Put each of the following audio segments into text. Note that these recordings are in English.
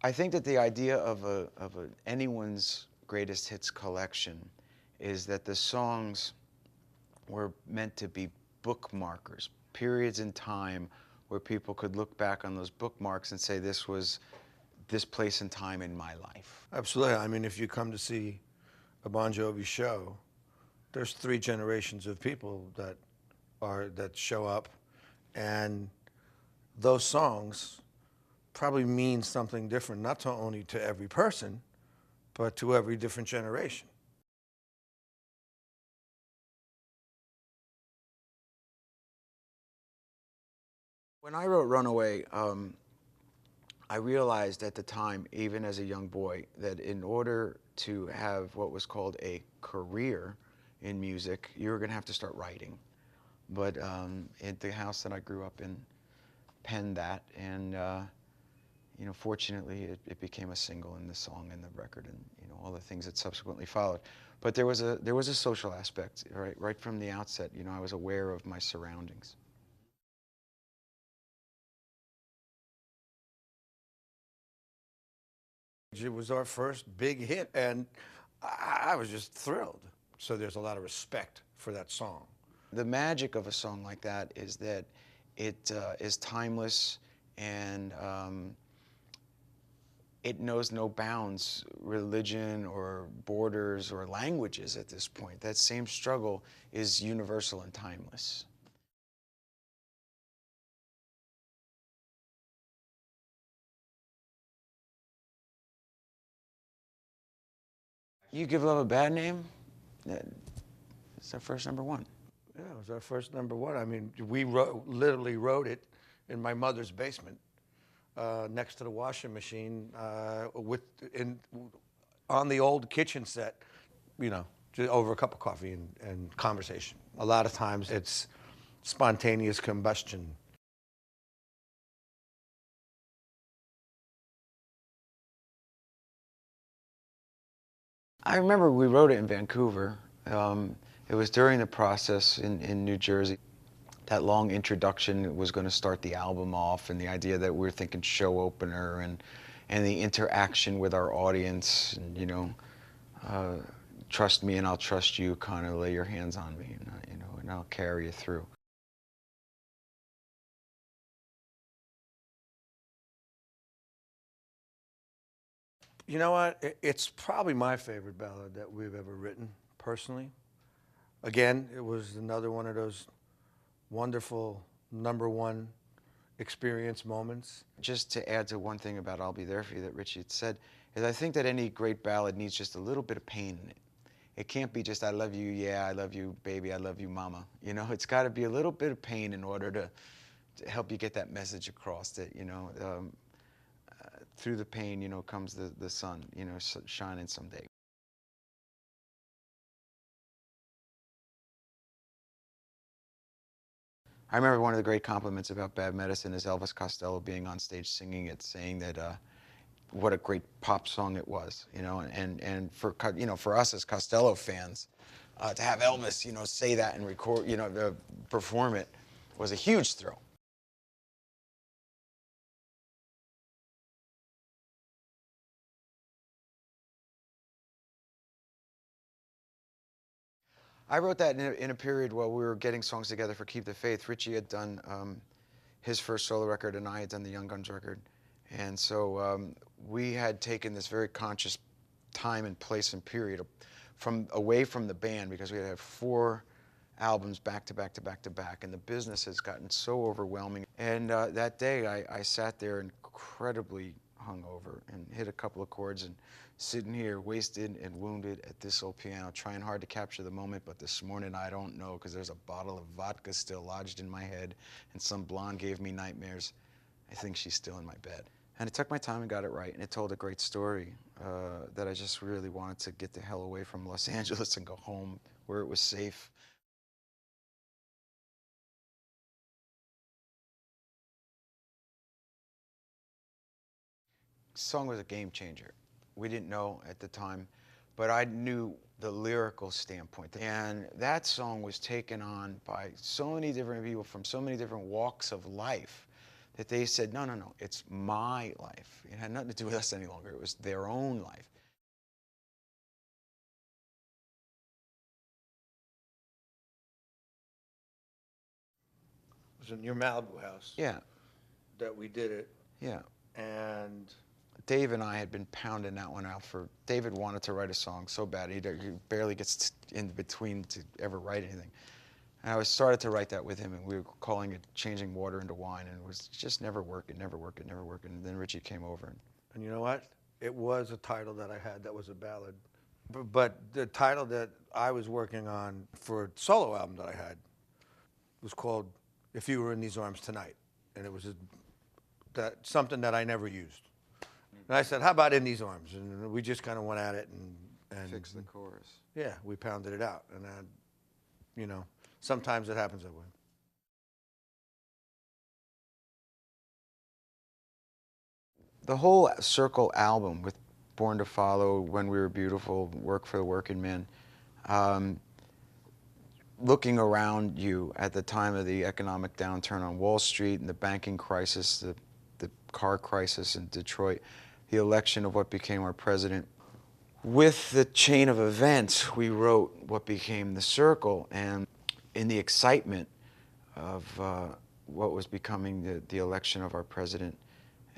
I think that the idea of anyone's greatest hits collection is that the songs were meant to be bookmarkers, periods in time where people could look back on those bookmarks and say this was this place and time in my life. Absolutely. I mean, if you come to see a Bon Jovi show, there's three generations of people that show up, and those songs probably mean something different, not only to every person, but to every different generation. When I wrote Runaway, I realized at the time, even as a young boy, that in order to have what was called a career in music, you were going to have to start writing. But at the house that I grew up in penned that, and you know, fortunately, it became a single in the song and the record, and you know, all the things that subsequently followed. But there was a social aspect, right from the outset. You know, I was aware of my surroundings. It was our first big hit, and I was just thrilled. So there's a lot of respect for that song. The magic of a song like that is that it is timeless, and it knows no bounds, religion or borders or languages at this point. That same struggle is universal and timeless. You Give Love a Bad Name? It's our first number one. Yeah, it was our first number one. I mean, we literally wrote it in my mother's basement, next to the washing machine, on the old kitchen set, you know, just over a cup of coffee and conversation. A lot of times it's spontaneous combustion. I remember we wrote it in Vancouver. It was during the process in New Jersey. That long introduction was going to start the album off, and the idea that we were thinking show opener, and the interaction with our audience, and you know, trust me and I'll trust you, kind of lay your hands on me, and you know, and I'll carry you through. You know what? It's probably my favorite ballad that we've ever written, personally. Again, it was another one of those wonderful number one experience moments. Just to add to one thing about I'll Be There For You that Richie had said, is I think that any great ballad needs just a little bit of pain in it. It can't be just I love you, yeah, I love you, baby, I love you, mama. You know, it's got to be a little bit of pain in order to help you get that message across that, you know, through the pain, you know, comes the sun, you know, shining someday. I remember one of the great compliments about Bad Medicine is Elvis Costello being on stage singing it, saying that what a great pop song it was, you know, and for, you know, for us as Costello fans, to have Elvis, you know, say that and record, you know, perform it was a huge thrill. I wrote that in a period while we were getting songs together for Keep the Faith. Richie had done his first solo record, and I had done the Young Guns record. And so we had taken this very conscious time and place and period away from the band, because we had 4 albums back to back to back to back, and the business has gotten so overwhelming. And that day I sat there incredibly hungover and hit a couple of chords and sitting here wasted and wounded at this old piano, trying hard to capture the moment. But this morning I don't know, because there's a bottle of vodka still lodged in my head, and some blonde gave me nightmares. I think she's still in my bed. And I took my time and got it right, and it told a great story that I just really wanted to get the hell away from Los Angeles and go home where it was safe. Song was a game changer. We didn't know at the time, but I knew the lyrical standpoint. And that song was taken on by so many different people from so many different walks of life that they said, no, no, no, it's my life. It had nothing to do with us any longer. It was their own life. It was in your Malibu house Yeah, that we did it, yeah. and Dave and I had been pounding that one out for, David wanted to write a song so bad, he barely gets in between to ever write anything. And I started to write that with him, and we were calling it Changing Water into Wine, and it was just never working, never working, never working. And then Richie came over. and you know what? It was a title that I had that was a ballad. But the title that I was working on for a solo album that I had was called If You Were in These Arms Tonight. And it was something that I never used. And I said, how about In These Arms? And we just kind of went at it and Fix the chorus. yeah, we pounded it out. And you know, sometimes it happens that way. The whole Circle album with Born to Follow, When We Were Beautiful, Work for the Working Man, looking around you at the time of the economic downturn on Wall Street and the banking crisis, the car crisis in Detroit, the election of what became our president. With the chain of events, we wrote what became The Circle, and in the excitement of what was becoming the election of our president,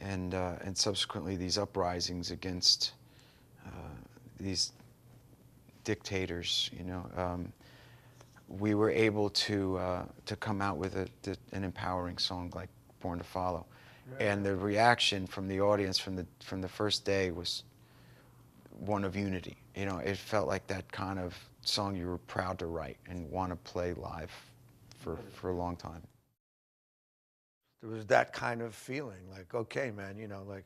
and subsequently these uprisings against these dictators, you know, we were able to come out with an empowering song like "Born to Follow," and the reaction from the audience from the first day was one of unity. You know, it felt like that kind of song you were proud to write and want to play live for a long time. There was that kind of feeling, like, okay, man, you know, like,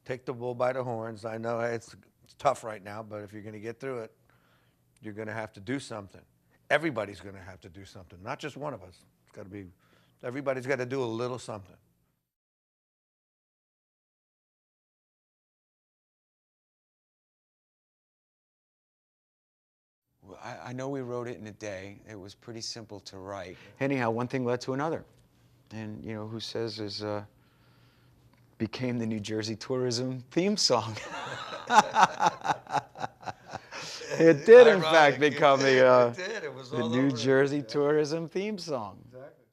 take the bull by the horns. I know it's tough right now, but if you're going to get through it, you're going to have to do something. Everybody's going to have to do something, not just one of us. It's got to be, everybody's got to do a little something. Well, I know we wrote it in a day. It was pretty simple to write. Anyhow, one thing led to another. And, you know, Who Says is became the New Jersey tourism theme song. It did, in fact, become the New Jersey tourism theme song. Exactly.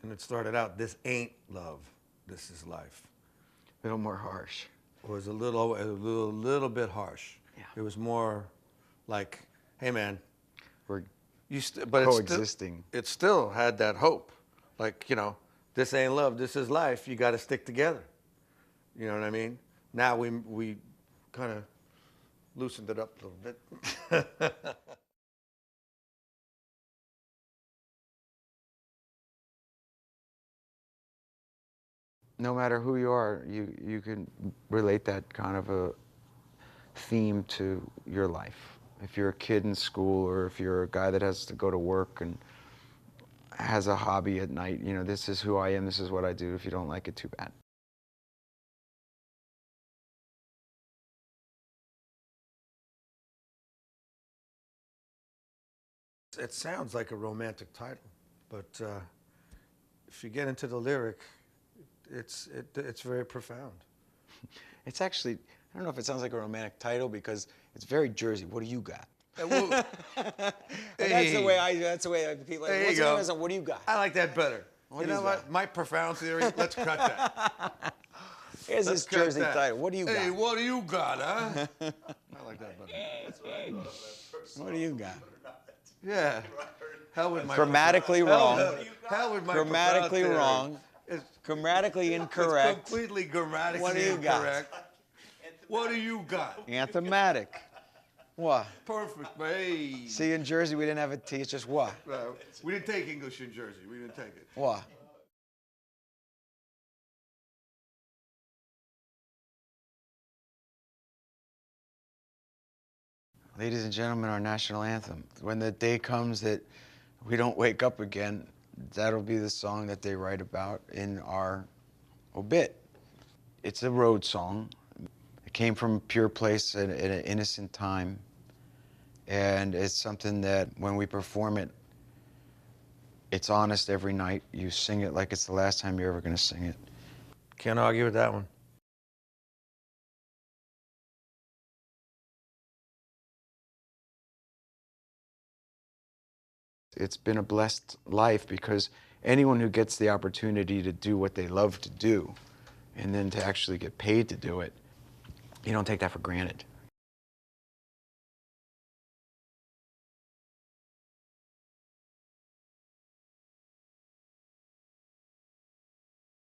And it started out, this ain't love, this is life. A little more harsh. It was a little bit harsh. Yeah. It was more like, hey man, We're but coexisting. It still had that hope. Like, you know, this ain't love, this is life. You got to stick together. You know what I mean? Now we kind of loosened it up a little bit. No matter who you are, you can relate that kind of a theme to your life. If you're a kid in school, or if you're a guy that has to go to work and has a hobby at night, you know, this is who I am, this is what I do. If you don't like it, too bad. It sounds like a romantic title, but if you get into the lyric, it's very profound. It's actually, I don't know if it sounds like a romantic title because it's very Jersey. What do you got? Hey, That's the way people. There What's you go. the what do you got? I like that better. What You do know you what? got? My profound theory. Let's cut that. Here's Let's this cut Jersey that. title. What do you got? Hey, what do you got, huh? I like that better. What do you got? Yeah. Hell with my Grammatically wrong. Hell with my Grammatically profound theory. wrong. It's, Grammatically incorrect. It's completely grammatically What do you got? incorrect. What do you got? Anthematic. What? Perfect, hey. See, in Jersey, we didn't have a T. It's just what? We didn't take English in Jersey. We didn't take it. What? Ladies and gentlemen, our national anthem. When the day comes that we don't wake up again, that'll be the song that they write about in our obit. It's a road song. It came from a pure place at an innocent time. And it's something that when we perform it, it's honest every night. You sing it like it's the last time you're ever going to sing it. Can't argue with that one. It's been a blessed life because anyone who gets the opportunity to do what they love to do and then to actually get paid to do it, you don't take that for granted.